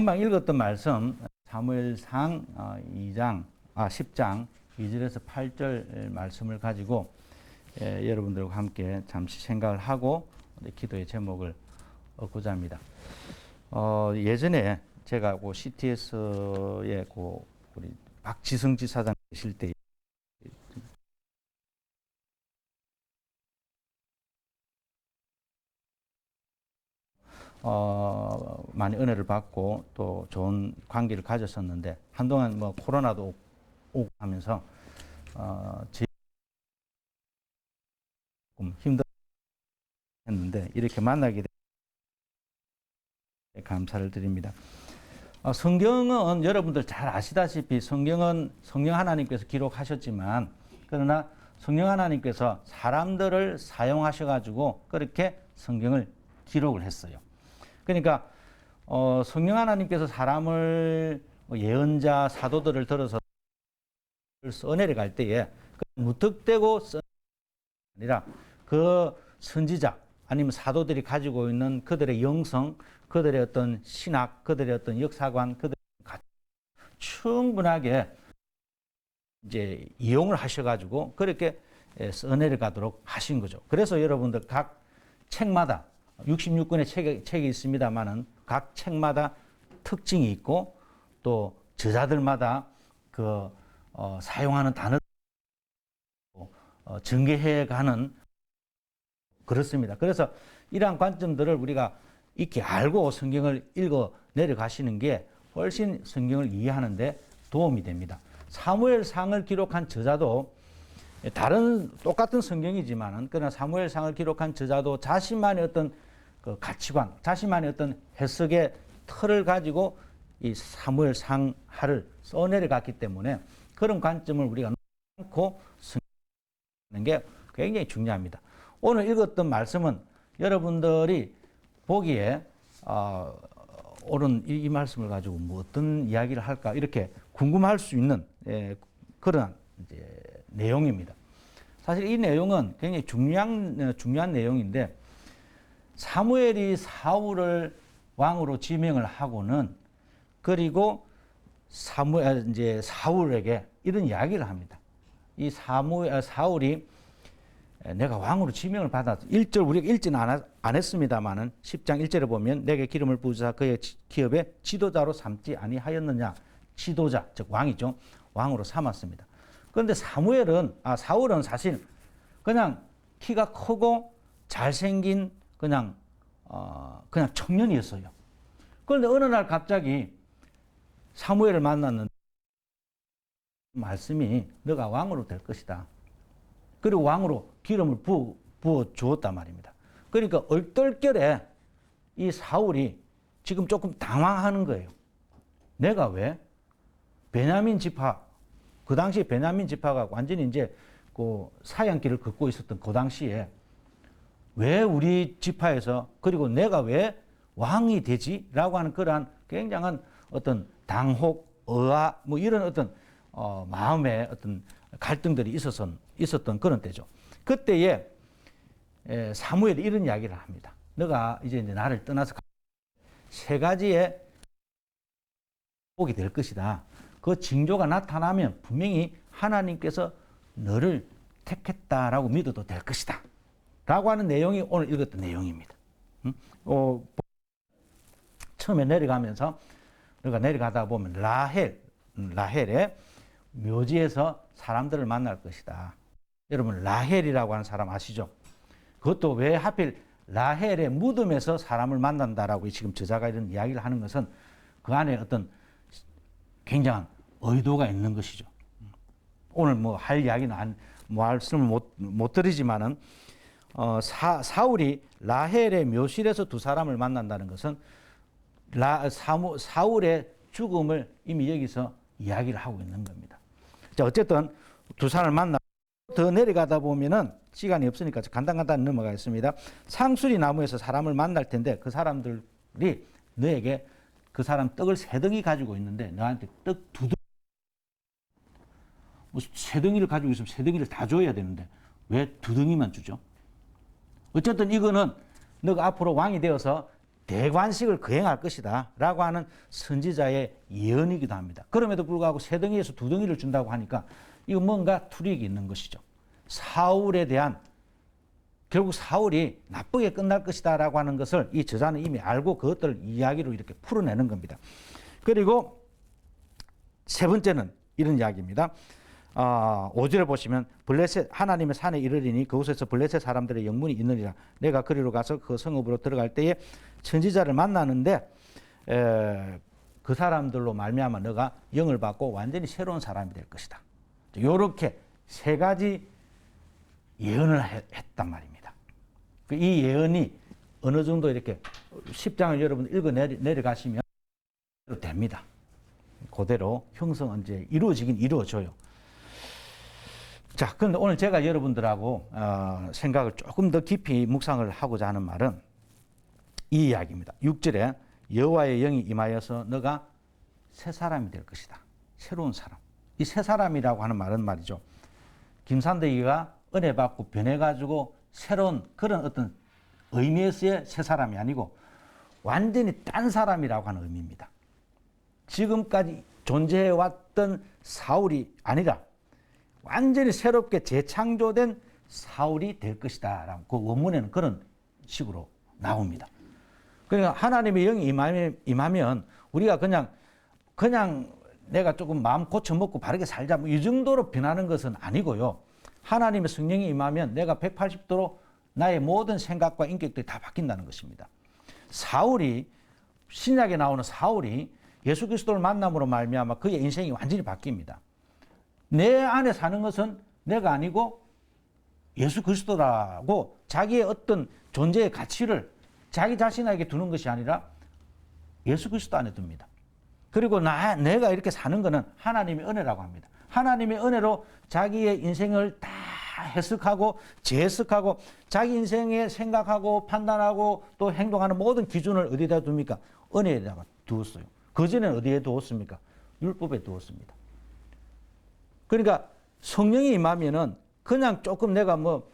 금방 읽었던 말씀 사무엘상 10장 2절에서 8절 말씀을 가지고 여러분들과 함께 잠시 생각을 하고 기도의 제목을 얻고자 합니다. 예전에 제가 그 CTS의 우리 박지성 지사장 계실 때 많이 은혜를 받고 또 좋은 관계를 가졌었는데 한동안 뭐 코로나도 오고 하면서 조금 힘들었는데 이렇게 만나게 돼 감사를 드립니다. 성경은 여러분들 잘 아시다시피 성경은 성령 하나님께서 기록하셨지만 그러나 성령 하나님께서 사람들을 사용하셔가지고 그렇게 성경을 기록을 했어요. 그러니까 성령 하나님께서 사람을 예언자 사도들을 들어서 써내려 갈 때에 무턱대고 아니라 그 선지자 아니면 사도들이 가지고 있는 그들의 영성, 그들의 어떤 신학, 그들의 어떤 역사관, 그들의 충분하게 이제 이용을 하셔가지고 그렇게 써내려 가도록 하신 거죠. 그래서 여러분들 각 책마다 66권의 책이 있습니다만은 각 책마다 특징이 있고 또 저자들마다 사용하는 단어 전개해가는 그렇습니다. 그래서 이러한 관점들을 우리가 익히 알고 성경을 읽어 내려가시는 게 훨씬 성경을 이해하는 데 도움이 됩니다. 사무엘상을 기록한 저자도 똑같은 성경이지만은 그러나 사무엘상을 기록한 저자도 자신만의 어떤 그 가치관, 자신만의 어떤 해석의 틀을 가지고 이 사무엘상하를 써내려 갔기 때문에 그런 관점을 우리가 놓고 성경하는 게 굉장히 중요합니다. 오늘 읽었던 말씀은 여러분들이 보기에 옳은 이 말씀을 가지고 뭐 어떤 이야기를 할까 이렇게 궁금할 수 있는 그런 이제 내용입니다. 사실 이 내용은 굉장히 중요한 내용인데 사무엘이 사울을 왕으로 지명을 하고는 그리고 사울에게 이런 이야기를 합니다. 이 사울이 내가 왕으로 지명을 받았어. 1절 우리가 읽지는 안 했습니다만은 10장 1절에 보면 내게 기름을 부으사 그의 기업에 지도자로 삼지 아니하였느냐. 지도자 즉 왕이죠. 왕으로 삼았습니다. 그런데 사울은 사실 그냥 키가 크고 잘생긴 그냥 청년이었어요. 그런데 어느 날 갑자기 사무엘을 만났는데 말씀이 너가 왕으로 될 것이다. 그리고 왕으로 기름을 부어 주었단 말입니다. 그러니까 얼떨결에 이 사울이 지금 조금 당황하는 거예요. 내가 왜 베냐민 지파 그 당시 베냐민 지파가 완전히 이제 그 사양길을 걷고 있었던 그 당시에 왜 우리 지파에서 그리고 내가 왜 왕이 되지? 라고 하는 그러한 굉장한 어떤 당혹, 의아 뭐 이런 어떤 마음의 어떤 갈등들이 있었던 그런 때죠. 그때에 사무엘이 이런 이야기를 합니다. 너가 이제 나를 떠나서 세 가지의 복이 될 것이다. 그 징조가 나타나면 분명히 하나님께서 너를 택했다라고 믿어도 될 것이다. 라고 하는 내용이 오늘 읽었던 내용입니다. 처음에 내려가면서 너가 내려가다 보면 라헬의 묘지에서 사람들을 만날 것이다. 여러분 라헬이라고 하는 사람 아시죠? 그것도 왜 하필 라헬의 무덤에서 사람을 만난다라고 지금 저자가 이런 이야기를 하는 것은 그 안에 어떤 굉장한 의도가 있는 것이죠. 오늘 뭐 할 이야기는 말씀을 못 드리지만은 사울이 라헬의 묘실에서 두 사람을 만난다는 것은 사울의 죽음을 이미 여기서 이야기를 하고 있는 겁니다. 자, 어쨌든 두 사람을 만나 더 내려가다 보면은 시간이 없으니까 간단히 넘어가겠습니다. 상수리 나무에서 사람을 만날 텐데 그 사람들이 너에게 그 사람 떡을 3덩이 가지고 있는데 너한테 떡 2덩이 뭐 3덩이를 가지고 있으면 3덩이를 다 줘야 되는데 왜 2덩이만 주죠? 어쨌든 이거는 너가 앞으로 왕이 되어서 대관식을 거행할 것이다 라고 하는 선지자의 예언이기도 합니다. 그럼에도 불구하고 세 덩이에서 두 덩이를 준다고 하니까 이거 뭔가 투릭이 있는 것이죠. 사울에 대한, 결국 사울이 나쁘게 끝날 것이다 라고 하는 것을 이 저자는 이미 알고 그것들을 이야기로 이렇게 풀어내는 겁니다. 그리고 세 번째는 이런 이야기입니다. 5절을 보시면 블레셋 하나님의 산에 이르리니 그곳에서 블레셋 사람들의 영문이 있느니라. 내가 그리로 가서 그 성읍으로 들어갈 때에 선지자를 만나는데 그 사람들로 말미암아 너가 영을 받고 완전히 새로운 사람이 될 것이다. 이렇게 세 가지 예언을 했단 말입니다. 이 예언이 어느 정도 이렇게 10장을 여러분 읽어 내려가시면 됩니다. 그대로 형성은 이제 이루어지긴 이루어져요. 자, 그런데 오늘 제가 여러분들하고 생각을 조금 더 깊이 묵상을 하고자 하는 말은 이 이야기입니다. 6절에 여호와의 영이 임하여서 너가 새 사람이 될 것이다. 새로운 사람. 이 새 사람이라고 하는 말은 말이죠. 김산대기가 은혜 받고 변해가지고 새로운 그런 어떤 의미에서의 새 사람이 아니고 완전히 딴 사람이라고 하는 의미입니다. 지금까지 존재해왔던 사울이 아니라 완전히 새롭게 재창조된 사울이 될 것이다 라고 그 원문에는 그런 식으로 나옵니다. 그러니까 하나님의 영이 임하면 우리가 그냥 내가 조금 마음 고쳐먹고 바르게 살자 뭐 이 정도로 변하는 것은 아니고요. 하나님의 성령이 임하면 내가 180도로 나의 모든 생각과 인격들이 다 바뀐다는 것입니다. 사울이, 신약에 나오는 사울이 예수 그리스도를 만남으로 말미암아 그의 인생이 완전히 바뀝니다. 내 안에 사는 것은 내가 아니고 예수 그리스도라고 자기의 어떤 존재의 가치를 자기 자신에게 두는 것이 아니라 예수 그리스도 안에 둡니다. 그리고 내가 이렇게 사는 것은 하나님의 은혜라고 합니다. 하나님의 은혜로 자기의 인생을 다 해석하고 재해석하고 자기 인생에 생각하고 판단하고 또 행동하는 모든 기준을 어디다 둡니까? 은혜에다가 두었어요. 그전에는 어디에 두었습니까? 율법에 두었습니다. 그러니까 성령이 임하면은 그냥 조금 내가 뭐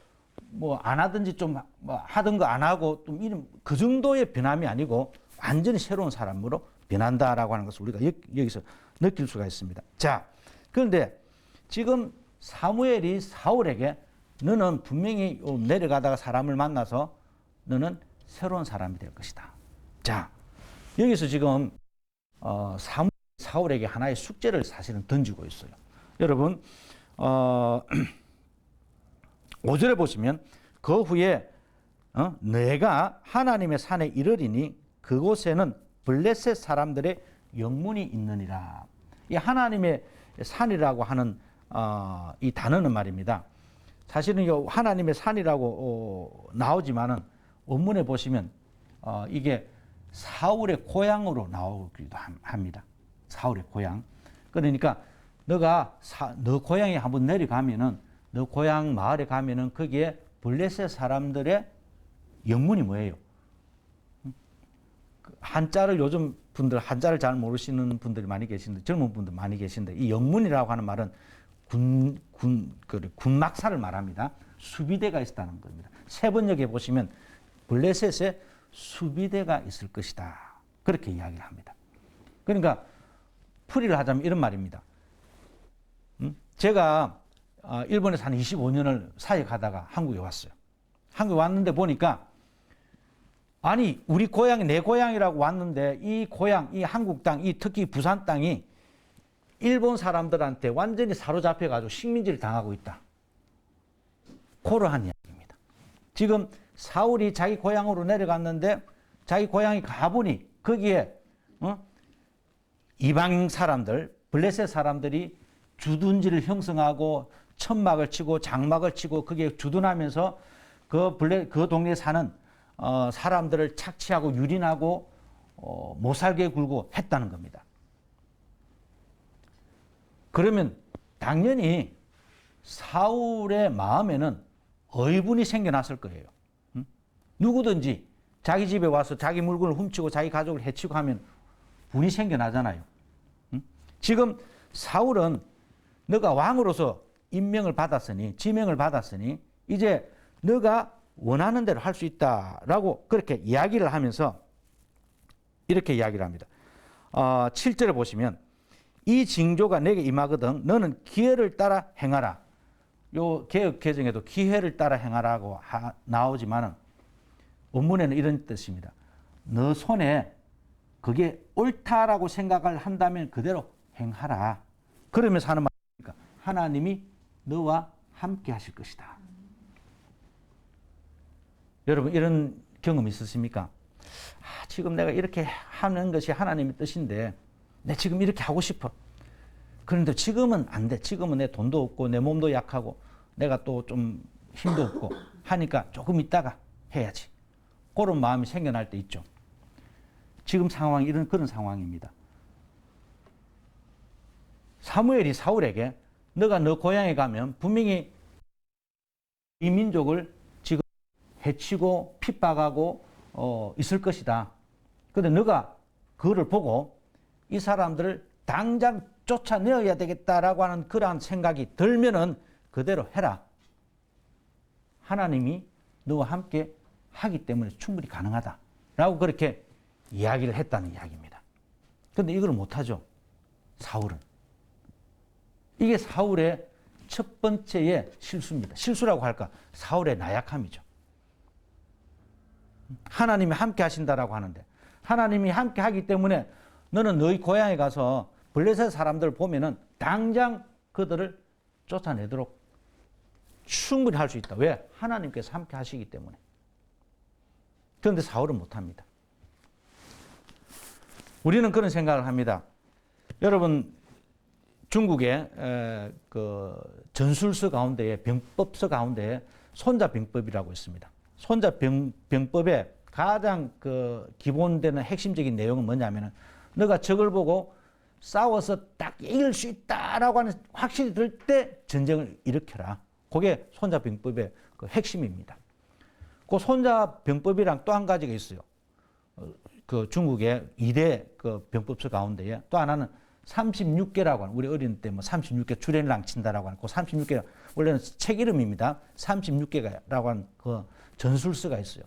안 하든지 좀 하던 거 안 하고 좀 이런 그 정도의 변함이 아니고 완전히 새로운 사람으로 변한다라고 하는 것을 우리가 여기서 느낄 수가 있습니다. 자, 그런데 지금 사무엘이 사울에게 너는 분명히 내려가다가 사람을 만나서 너는 새로운 사람이 될 것이다. 자, 여기서 지금 사울에게 하나의 숙제를 사실은 던지고 있어요. 여러분 5절에 보시면 그 후에 내가 하나님의 산에 이르리니 그곳에는 블레셋 사람들의 영문이 있느니라. 이 하나님의 산이라고 하는 이 단어는 말입니다. 사실은 이 하나님의 산이라고 나오지만은 원문에 보시면 이게 사울의 고향으로 나오기도 합니다. 사울의 고향. 그러니까 너 고향에 한번 내려가면은 너 고향 마을에 가면은 거기에 블레셋 사람들의 영문이 뭐예요? 한자를 요즘 분들 한자를 잘 모르시는 분들이 많이 계신데 젊은 분들 많이 계신데 이 영문이라고 하는 말은 군막사를 말합니다. 수비대가 있었다는 겁니다. 세번역에 보시면 블레셋에 수비대가 있을 것이다. 그렇게 이야기를 합니다. 그러니까 풀이를 하자면 이런 말입니다. 제가 일본에서 한 25년을 사역하다가 한국에 왔어요. 한국에 왔는데 보니까 아니 우리 고향이 내 고향이라고 왔는데 이 고향, 이 한국 땅, 이 특히 부산 땅이 일본 사람들한테 완전히 사로잡혀가지고 식민지를 당하고 있다. 그러한 이야기입니다. 지금 사울이 자기 고향으로 내려갔는데 자기 고향에 가보니 거기에 이방 사람들, 블레셋 사람들이 주둔지를 형성하고 천막을 치고 장막을 치고 거기에 주둔하면서 그 동네에 사는 사람들을 착취하고 유린하고 못 살게 굴고 했다는 겁니다. 그러면 당연히 사울의 마음에는 의분이 생겨났을 거예요. 누구든지 자기 집에 와서 자기 물건을 훔치고 자기 가족을 해치고 하면 분이 생겨나잖아요. 지금 사울은 너가 왕으로서 임명을 받았으니 지명을 받았으니 이제 너가 원하는 대로 할 수 있다라고 그렇게 이야기를 하면서 이렇게 이야기를 합니다. 7절에 보시면 이 징조가 내게 임하거든 너는 기회를 따라 행하라. 요 개역 개정에도 기회를 따라 행하라고 나오지만은 원문에는 이런 뜻입니다. 너 손에 그게 옳다라고 생각을 한다면 그대로 행하라. 그러면서 하는 말입니까? 하나님이 너와 함께 하실 것이다. 여러분 이런 경험 있으십니까? 지금 내가 이렇게 하는 것이 하나님의 뜻인데 내 지금 이렇게 하고 싶어. 그런데 지금은 안 돼. 지금은 내 돈도 없고 내 몸도 약하고 내가 또 좀 힘도 없고 하니까 조금 있다가 해야지. 그런 마음이 생겨날 때 있죠. 지금 상황이 그런 상황입니다. 사무엘이 사울에게 너가 너 고향에 가면 분명히 이 민족을 지금 해치고 핍박하고 있을 것이다. 그런데 너가 그거를 보고 이 사람들을 당장 쫓아내어야 되겠다라고 하는 그러한 생각이 들면은 그대로 해라. 하나님이 너와 함께 하기 때문에 충분히 가능하다. 라고 그렇게 이야기를 했다는 이야기입니다. 그런데 이걸 못하죠. 사울은. 이게 사울의 첫 번째의 실수입니다. 실수라고 할까? 사울의 나약함이죠. 하나님이 함께 하신다라고 하는데 하나님이 함께 하기 때문에 너는 너희 고향에 가서 블레셋 사람들 보면은 당장 그들을 쫓아내도록 충분히 할 수 있다. 왜? 하나님께서 함께 하시기 때문에. 그런데 사울은 못합니다. 우리는 그런 생각을 합니다. 여러분 중국의 그 전술서 가운데에 병법서 가운데에 손자병법이라고 있습니다. 손자병법의 가장 그 기본되는 핵심적인 내용은 뭐냐면은 너가 적을 보고 싸워서 딱 이길 수 있다라고 하는 확신이 들 때 전쟁을 일으켜라. 그게 손자병법의 그 핵심입니다. 그 손자병법이랑 또 한 가지가 있어요. 그 중국의 2대 그 병법서 가운데에 또 하나는 36개라고 하는, 우리 어린 때 뭐 36개 주례랑 친다라고 하는 그 36개, 원래는 책 이름입니다. 36개라고 하는 그 전술서가 있어요.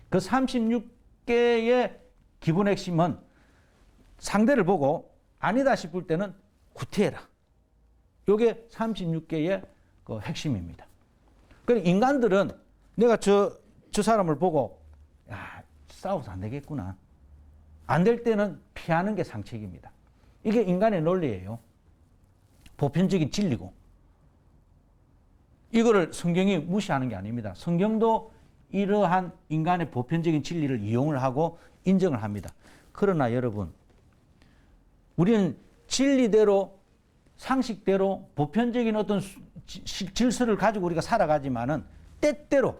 그 36개의 기본 핵심은 상대를 보고 아니다 싶을 때는 구태해라. 이게 36개의 그 핵심입니다. 그러니까 인간들은 내가 저 사람을 보고 야, 싸워서 안 되겠구나. 안 될 때는 피하는 게 상책입니다. 이게 인간의 논리예요. 보편적인 진리고. 이거를 성경이 무시하는 게 아닙니다. 성경도 이러한 인간의 보편적인 진리를 이용을 하고 인정을 합니다. 그러나 여러분, 우리는 진리대로, 상식대로, 보편적인 어떤 질서를 가지고 우리가 살아가지만은 때때로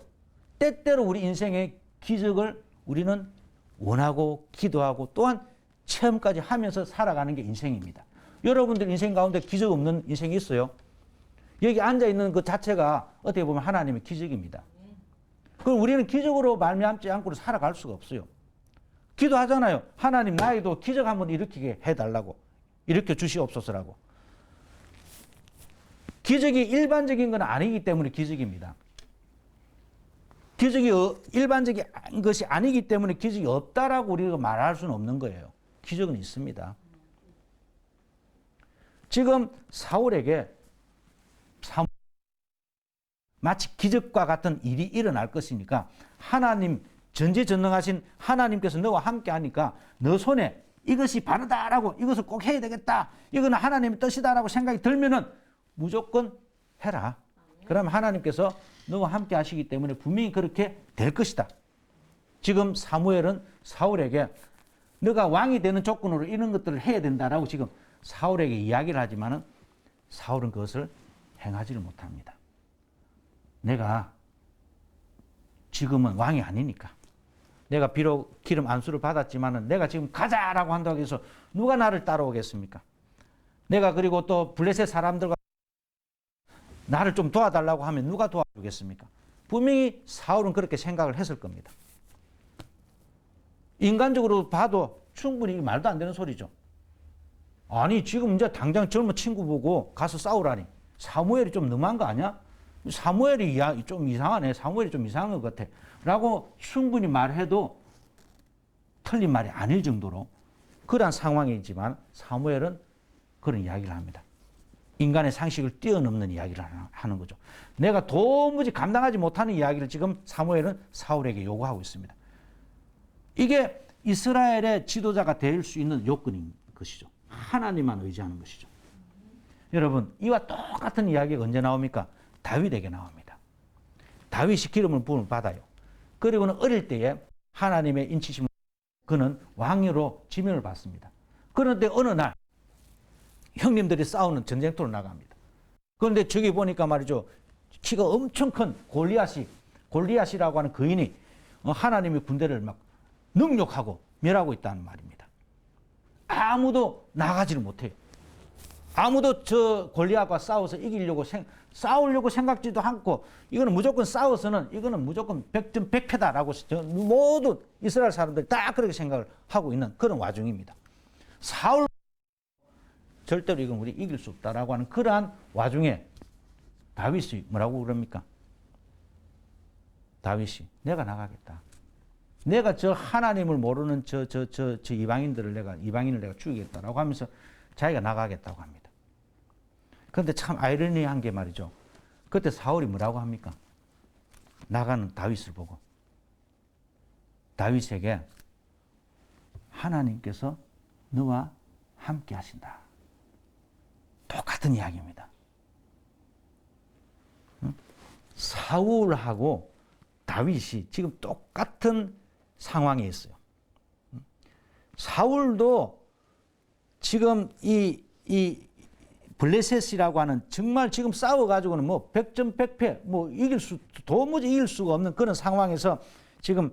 우리 인생의 기적을 우리는 원하고 기도하고 또한 체험까지 하면서 살아가는 게 인생입니다. 여러분들 인생 가운데 기적 없는 인생이 있어요? 여기 앉아있는 그 자체가 어떻게 보면 하나님의 기적입니다. 그럼 우리는 기적으로 말미암지 않고 살아갈 수가 없어요. 기도하잖아요. 하나님 나에도 기적 한번 일으키게 해달라고. 일으켜 주시옵소서라고. 기적이 일반적인 건 아니기 때문에 기적입니다. 기적이 일반적인 것이 아니기 때문에 기적이 없다라고 우리가 말할 수는 없는 거예요. 기적은 있습니다. 지금 사울에게 마치 기적과 같은 일이 일어날 것이니까 하나님, 전지전능하신 하나님께서 너와 함께 하니까 너 손에 이것이 바르다라고, 이것을 꼭 해야 되겠다, 이거는 하나님의 뜻이다라고 생각이 들면은 무조건 해라. 그러면 하나님께서 너와 함께 하시기 때문에 분명히 그렇게 될 것이다. 지금 사무엘은 사울에게 너가 왕이 되는 조건으로 이런 것들을 해야 된다라고 지금 사울에게 이야기를 하지만은 사울은 그것을 행하지를 못합니다. 내가 지금은 왕이 아니니까. 내가 비록 기름 안수를 받았지만은 내가 지금 가자라고 한다고 해서 누가 나를 따라오겠습니까? 내가 그리고 또 블레셋 사람들과 나를 좀 도와달라고 하면 누가 도와주겠습니까? 분명히 사울은 그렇게 생각을 했을 겁니다. 인간적으로 봐도 충분히 말도 안 되는 소리죠. 아니 지금 이제 당장 젊은 친구 보고 가서 싸우라니. 사무엘이 좀 너무한 거 아니야? 사무엘이 좀 이상하네. 사무엘이 좀 이상한 것 같아. 라고 충분히 말해도 틀린 말이 아닐 정도로 그러한 상황이지만 사무엘은 그런 이야기를 합니다. 인간의 상식을 뛰어넘는 이야기를 하는 거죠. 내가 도무지 감당하지 못하는 이야기를 지금 사무엘은 사울에게 요구하고 있습니다. 이게 이스라엘의 지도자가 될 수 있는 요건인 것이죠. 하나님만 의지하는 것이죠. 여러분, 이와 똑같은 이야기가 언제 나옵니까? 다윗에게 나옵니다. 다윗이 기름을 부음을 받아요. 그리고는 어릴 때에 하나님의 인치심을 그는 왕으로 지명을 받습니다. 그런데 어느 날 형님들이 싸우는 전쟁터로 나갑니다. 그런데 저기 보니까 말이죠. 키가 엄청 큰 골리앗이라고 하는 거인이 하나님의 군대를 막 능욕하고 멸하고 있다는 말입니다. 아무도 나가지를 못해요. 아무도 저 골리앗과 싸워서 싸우려고 생각지도 않고 이거는 무조건 싸워서는 이거는 무조건 100점 100패다라고 모든 이스라엘 사람들이 다 그렇게 생각을 하고 있는 그런 와중입니다. 사울 절대로 이건 우리 이길 수 없다라고 하는 그러한 와중에 다윗이 뭐라고 그럽니까? 다윗이 내가 나가겠다. 내가 저 하나님을 모르는 저 이방인을 내가 죽이겠다라고 하면서 자기가 나가겠다고 합니다. 그런데 참 아이러니한 게 말이죠. 그때 사울이 뭐라고 합니까? 나가는 다윗을 보고 다윗에게 하나님께서 너와 함께 하신다. 똑같은 이야기입니다. 사울하고 다윗이 지금 똑같은 상황에 있어요. 사울도 지금 이 블레셋이라고 하는 정말 지금 싸워가지고는 뭐 100점 100패 뭐 도무지 이길 수가 없는 그런 상황에서 지금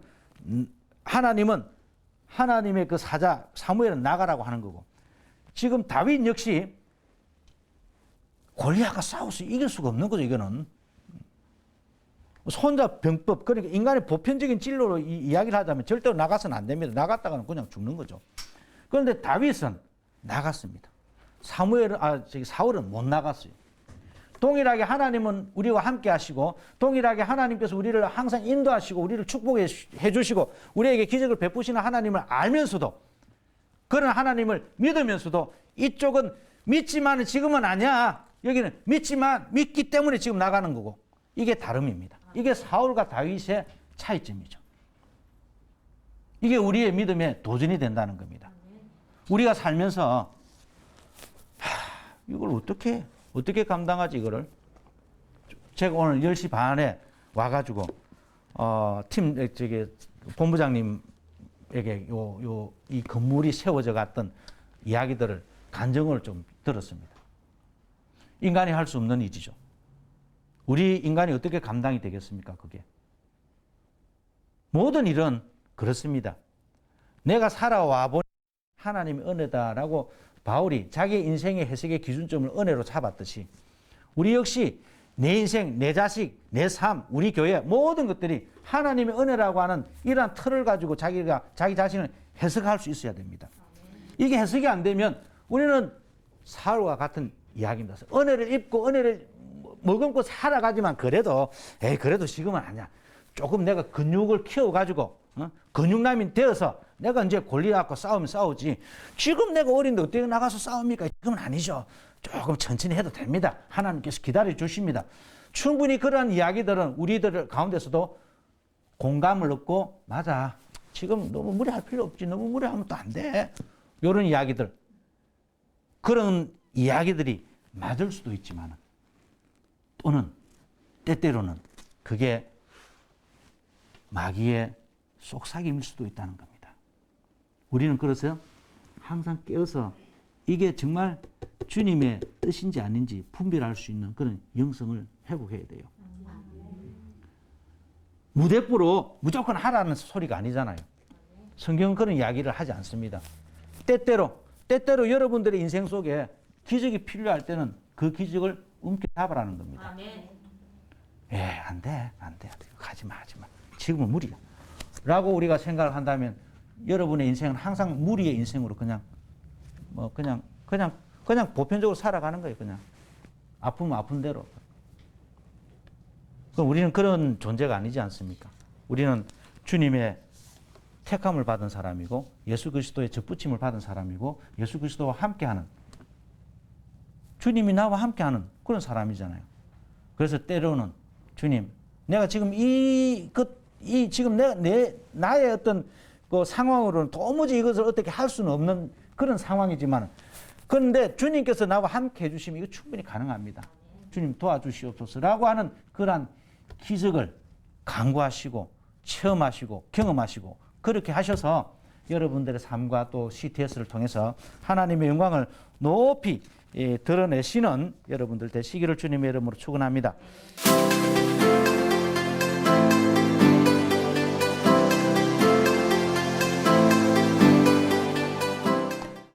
하나님의 그 사자 사무엘은 나가라고 하는 거고 지금 다윗 역시 골리앗과 싸워서 이길 수가 없는 거죠. 이거는 손자 병법 그러니까 인간의 보편적인 진로로 이야기를 하자면 절대로 나가서는 안 됩니다. 나갔다가는 그냥 죽는 거죠. 그런데 다윗은 나갔습니다. 사울은 못 나갔어요. 동일하게 하나님은 우리와 함께 하시고 동일하게 하나님께서 우리를 항상 인도하시고 우리를 축복해 주시고 우리에게 기적을 베푸시는 하나님을 알면서도 그런 하나님을 믿으면서도 이쪽은 믿지만 지금은 아니야. 여기는 믿기 때문에 지금 나가는 거고 이게 다름입니다. 이게 사울과 다윗의 차이점이죠. 이게 우리의 믿음의 도전이 된다는 겁니다. 우리가 살면서 이걸 어떻게 감당하지 이거를? 제가 오늘 10시 반에 와가지고 본부장님에게 이 건물이 세워져 갔던 이야기들을 간증을 좀 들었습니다. 인간이 할 수 없는 일이죠. 우리 인간이 어떻게 감당이 되겠습니까? 그게 모든 일은 그렇습니다. 내가 살아와 보니 하나님의 은혜다라고 바울이 자기 인생의 해석의 기준점을 은혜로 잡았듯이 우리 역시 내 인생, 내 자식, 내 삶, 우리 교회 모든 것들이 하나님의 은혜라고 하는 이러한 틀을 가지고 자기 자신을 해석할 수 있어야 됩니다. 이게 해석이 안 되면 우리는 사울과 같은 이야기입니다. 은혜를 입고 은혜를 머금고 살아가지만 그래도 지금은 아니야. 조금 내가 근육을 키워가지고 근육남이 되어서 내가 이제 골리앗과 싸우면 싸우지. 지금 내가 어린데 어떻게 나가서 싸웁니까? 지금은 아니죠. 조금 천천히 해도 됩니다. 하나님께서 기다려 주십니다. 충분히 그런 이야기들은 우리들 가운데서도 공감을 얻고 맞아. 지금 너무 무리할 필요 없지. 너무 무리하면 또 안 돼. 이런 이야기들. 그런 이야기들이 맞을 수도 있지만 또는 때때로는 그게 마귀의 속삭임일 수도 있다는 겁니다. 우리는 그래서 항상 깨어서 이게 정말 주님의 뜻인지 아닌지 분별할 수 있는 그런 영성을 회복해야 돼요. 무대뽀로 무조건 하라는 소리가 아니잖아요. 성경은 그런 이야기를 하지 않습니다. 때때로 여러분들의 인생 속에 기적이 필요할 때는 그 기적을 움켜잡으라는 겁니다. 안 돼. 하지 마. 지금은 무리야. 라고 우리가 생각을 한다면 여러분의 인생은 항상 무리의 인생으로 그냥 보편적으로 살아가는 거예요. 그냥 아프면 아픈 대로. 그럼 우리는 그런 존재가 아니지 않습니까? 우리는 주님의 택함을 받은 사람이고 예수 그리스도의 접붙임을 받은 사람이고 예수 그리스도와 함께하는 주님이 나와 함께하는 그런 사람이잖아요. 그래서 때로는 주님, 내가 지금 지금 나의 어떤 그 상황으로는 도무지 이것을 어떻게 할 수는 없는 그런 상황이지만, 그런데 주님께서 나와 함께 해주시면 이거 충분히 가능합니다. 주님 도와주시옵소서라고 하는 그러한 기적을 간구하시고 체험하시고 경험하시고 그렇게 하셔서 여러분들의 삶과 또 CTS를 통해서 하나님의 영광을 높이 드러내시는 여러분들 되시기를 주님의 이름으로 축원합니다.